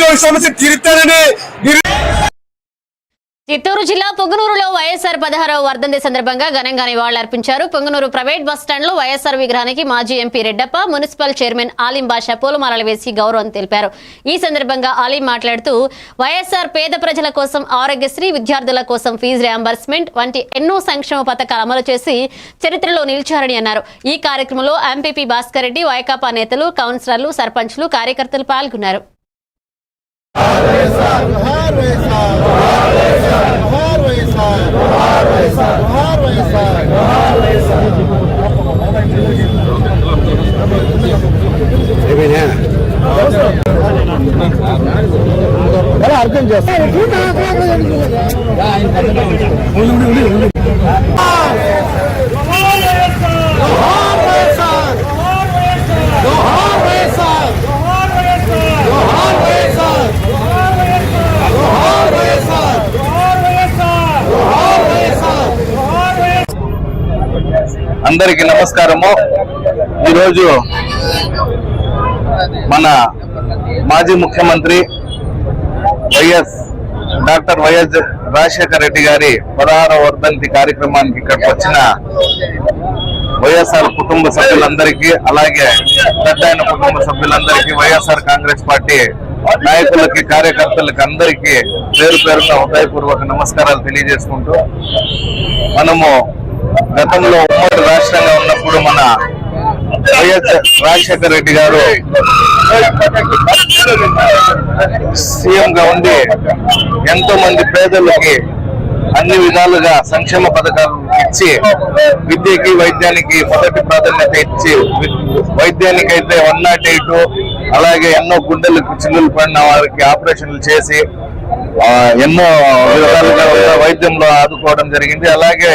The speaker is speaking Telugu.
నిరుద్యోగ సమస్య తీరుతారని చిత్తూరు జిల్లా పొంగనూరులో వైఎస్ఆర్ 16వ వర్ధంతి సందర్భంగా ఘనంగా నివాళులర్పించారు. పొంగనూరు ప్రైవేట్ బస్టాండ్లో వైఎస్ఆర్ విగ్రహానికి మాజీ MP Reddappa, municipal chairman Alim Basha పూలమాలలు వేసి గౌరవం తెలిపారు. ఈ సందర్భంగా ఆలిం మాట్లాడుతూ వైఎస్ఆర్ పేద ప్రజల కోసం ఆరోగ్యశ్రీ, విద్యార్థుల కోసం ఫీజు రియంబర్స్మెంట్ వంటి ఎన్నో సంక్షేమ పథకాలు అమలు చేసి చరిత్రలో నిలిచారని అన్నారు. ఈ కార్యక్రమంలో ఎంపీపీ భాస్కర్ రెడ్డి, వైకాపా నేతలు, కౌన్సిలర్లు, సర్పంచ్లు, కార్యకర్తలు పాల్గొన్నారు. అర్థం చేస్తారు అందరికి నమస్కారము. ఈరోజు మన మాజీ ముఖ్యమంత్రి డాక్టర్ వైఎస్ రాజశేఖర రెడ్డి గారి 16వ వర్ధంతి కార్యక్రమానికి ఇక్కడికి వచ్చిన వైఎస్ఆర్ కుటుంబ సభ్యులందరికీ, అలాగే పెద్దయిన కుటుంబ సభ్యులందరికీ, వైఎస్ఆర్ కాంగ్రెస్ పార్టీ నాయకులకి, కార్యకర్తలకి అందరికీ పేరు పేరున హృదయపూర్వక నమస్కారాలు తెలియజేసుకుంటూ, మనము గతంలో ఉమ్మడి రాష్ట్రంగా ఉన్నప్పుడు మన వైఎస్ రాజశేఖర రెడ్డి గారు సీఎం గా ఉండి ఎంతో మంది పేదలకి అన్ని విధాలుగా సంక్షేమ పథకాలు ఇచ్చి, విద్యకి, వైద్యానికి మొదటి ప్రాధాన్యత ఇచ్చి, వైద్యానికి అయితే 108, అలాగే ఎన్నో గుండెలకు చిల్లులు పడిన వారికి ఆపరేషన్లు చేసి ఎన్నో విధాలుగా వైద్యంలో ఆదుకోవడం జరిగింది. అలాగే